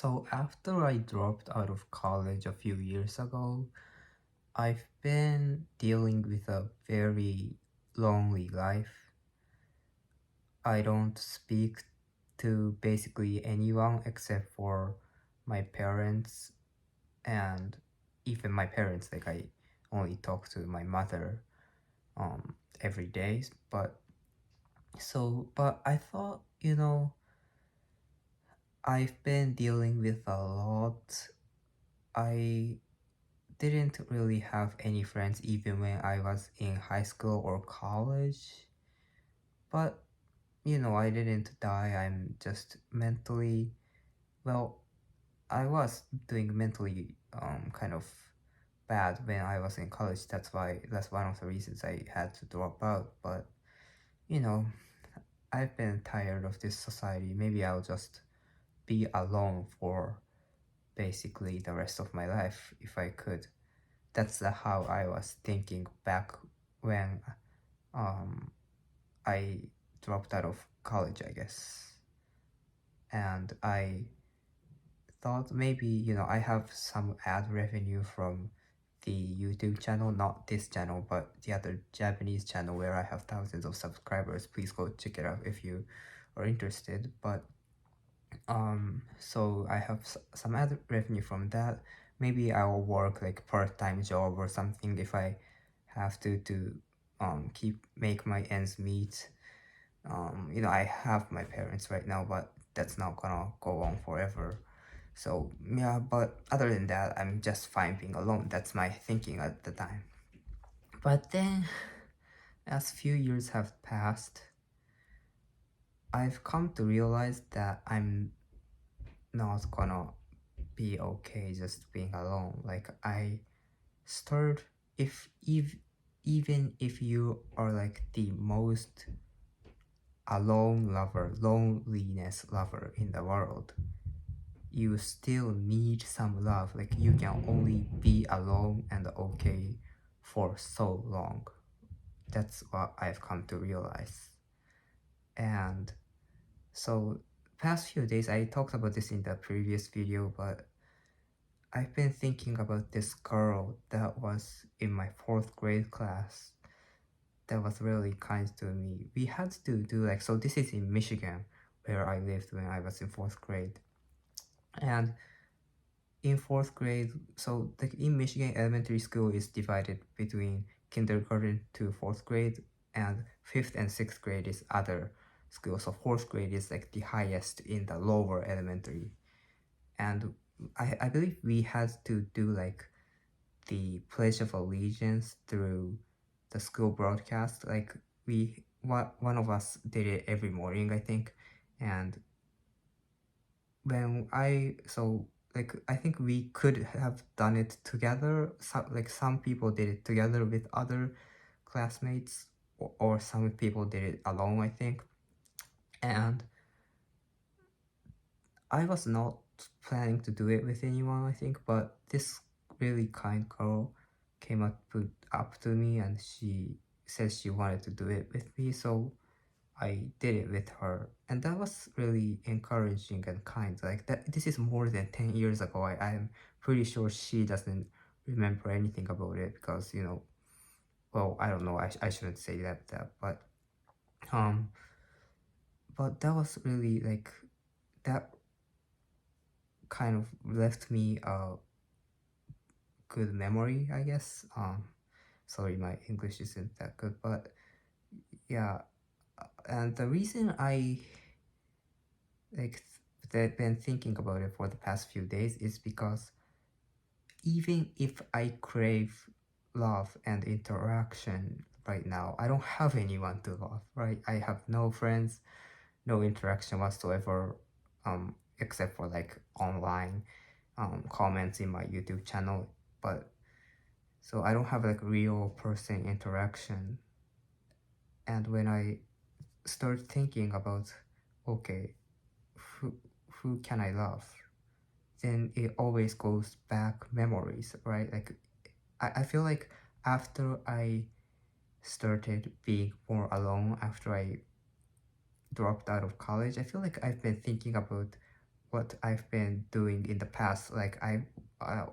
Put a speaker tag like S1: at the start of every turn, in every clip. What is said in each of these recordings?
S1: So after I dropped out of college a few years ago, I've been dealing with a very lonely life. I don't speak to basically anyone except for my parents and even my parents. Like I only talk to my mother every day. But I thought, I've been dealing with a lot. I didn't really have any friends even when I was in high school or college. But, I didn't die. I'm just mentally, well, I was doing mentally kind of bad when I was in college. That's one of the reasons I had to drop out. But, you know, I've been tired of this society. Maybe I'll just be alone for basically the rest of my life if I could. That's how I was thinking back when um, I dropped out of college, I guess. And I thought maybe, I have some ad revenue from the YouTube channel, not this channel, but the other Japanese channel where I have thousands of subscribers. Please go check it out if you are interested. But so I have some ad revenue from that. Maybe I will work like part-time job or something if I have to keep make my ends meet. I have my parents right now, but that's not gonna go on forever. So yeah, but other than that, I'm just fine being alone. That's my thinking at the time. But then, as few years have passed, I've come to realize that I'm not gonna be okay just being alone. Like I start if even if you are like the most alone lover, loneliness lover in the world, you still need some love. Like you can only be alone and okay for so long. That's what I've come to realize. And so past few days I talked about this in the previous video, but I've been thinking about this girl that was in my fourth grade class that was really kind to me. We had to do like, so this is in Michigan where I lived when I was in fourth grade. And in fourth grade, so like in Michigan, elementary school is divided between kindergarten to fourth grade, and fifth and sixth grade is other school. So fourth grade is like the highest in the lower elementary. And I believe we had to do like the Pledge of Allegiance through the school broadcast. Like one of us did it every morning, I think. And when I think we could have done it together. Like some people did it together with other classmates, or some people did it alone, I think. And I was not planning to do it with anyone, I think, but this really kind girl came up to me and she said she wanted to do it with me, so I did it with her, and that was really encouraging and kind. Like that, this is more than 10 years ago. I'm pretty sure she doesn't remember anything about it because, well, I don't know. I shouldn't say um, but that was really like that kind of left me a good memory, I guess. Sorry, my English isn't that good, but yeah. And the reason I like been thinking about it for the past few days is because even if I crave love and interaction right now, I don't have anyone to love, right? I have no friends, no interaction whatsoever, except for like online comments in my YouTube channel. But so I don't have like real person interaction. And when I start thinking about, okay, who who can I love? Then it always goes back memories, right? Like I feel like after I started being more alone, after I dropped out of college, I feel like I've been thinking about what I've been doing in the past, like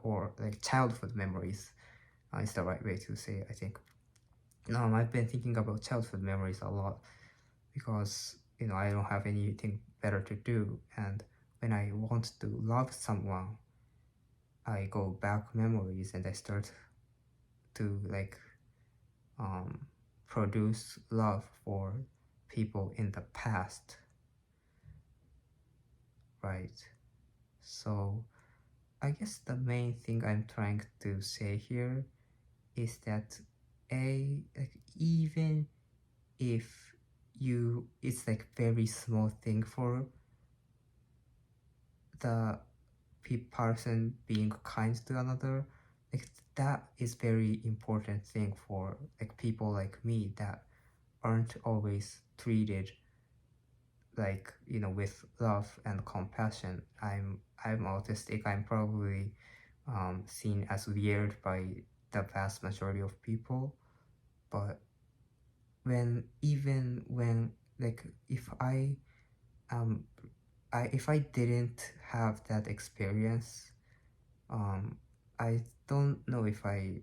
S1: or like childhood memories, is the right way to say, I think. I've been thinking about childhood memories a lot because I don't have anything better to do, and when I want to love someone, I go back memories and I start to like um, produce love for people in the past, right? So I guess the main thing I'm trying to say here is that like even if it's like very small thing for the person being kind to another, like that is very important thing for like people like me that aren't always treated like with love and compassion. I'm autistic. I'm probably seen as weird by the vast majority of people, but even when like um if I didn't have that experience, um I don't know if I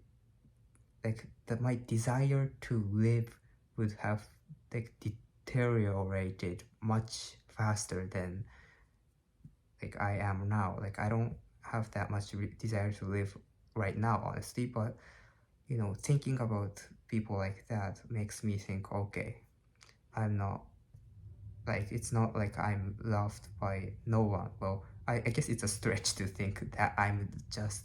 S1: like that my desire to live would have like deteriorated much faster than like I am now. Like I don't have that much desire to live right now, honestly. But thinking about people like that makes me think, okay, I'm not like it's not like I'm loved by no one. Well, I guess it's a stretch to think that I'm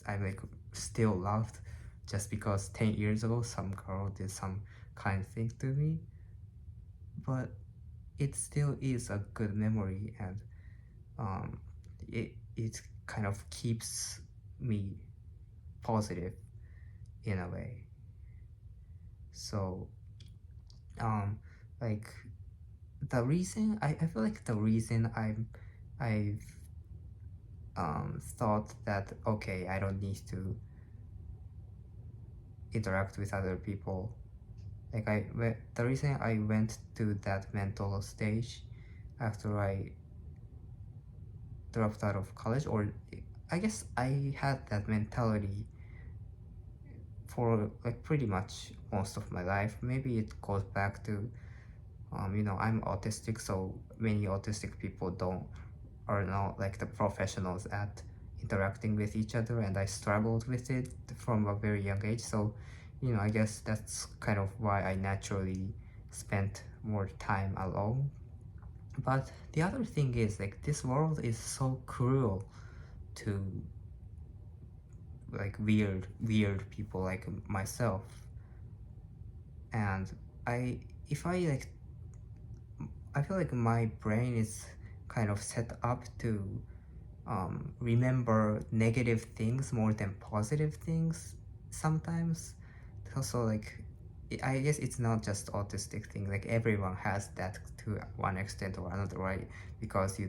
S1: like still loved just because 10 years ago some girl did some kind thing to me, but it still is a good memory, and um, it kind of keeps me positive in a way. So um, like I feel like the reason I've thought that okay, I don't need to interact with other people. Like the reason I went to that mental stage after I dropped out of college, or I guess I had that mentality for like pretty much most of my life. Maybe it goes back to I'm autistic, so many autistic people don't are not like the professionals at interacting with each other, and I struggled with it from a very young age. So I guess that's kind of why I naturally spent more time alone. But the other thing is like this world is so cruel to like weird people like myself, and I if I like I feel like my brain is kind of set up to remember negative things more than positive things sometimes. Also, like I guess it's not just autistic thing. Like everyone has that to one extent or another, right? Because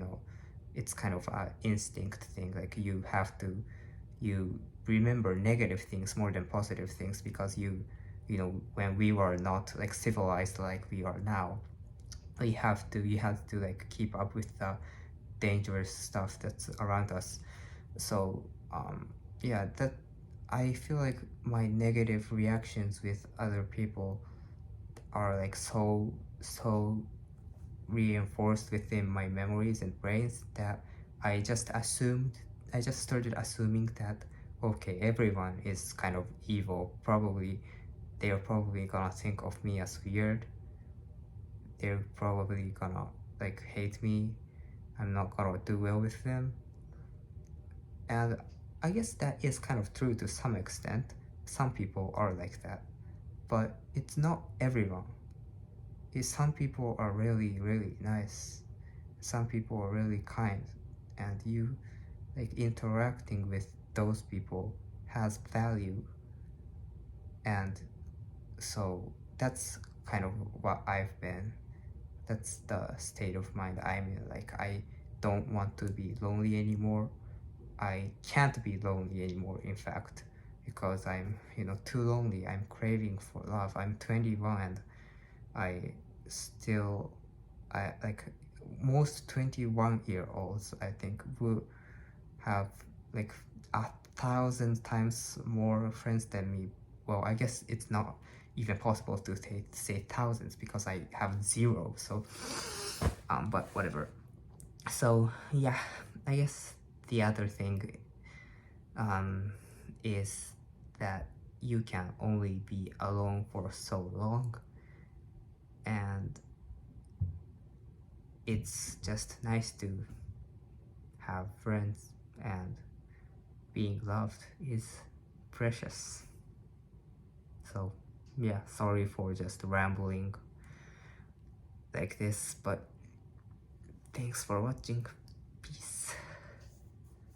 S1: it's kind of a instinct thing. Like you remember negative things more than positive things because when we were not like civilized like we are now, you have to like keep up with the dangerous stuff that's around us. So yeah, that I feel like my negative reactions with other people are like so reinforced within my memories and brains that I just assumed I just started assuming that okay, everyone is kind of evil. Probably they're probably gonna think of me as weird. They're probably gonna like hate me. I'm not gonna do well with them. And I guess that is kind of true to some extent. Some people are like that, but it's not everyone. Some people are really, really nice. Some people are really kind, and you like interacting with those people has value. And so that's kind of what I've been. That's the state of mind I'm in. Like I don't want to be lonely anymore. I can't be lonely anymore, in fact, because I'm, too lonely. I'm craving for love. I'm 21 and I still, I like, most 21-year-olds, I think, will have like 1,000 times more friends than me. Well, I guess it's not even possible to say thousands because I have zero. So, but whatever. So yeah, I guess the other thing is that you can only be alone for so long, and it's just nice to have friends, and being loved is precious. So yeah, sorry for just rambling like this, but thanks for watching. Peace.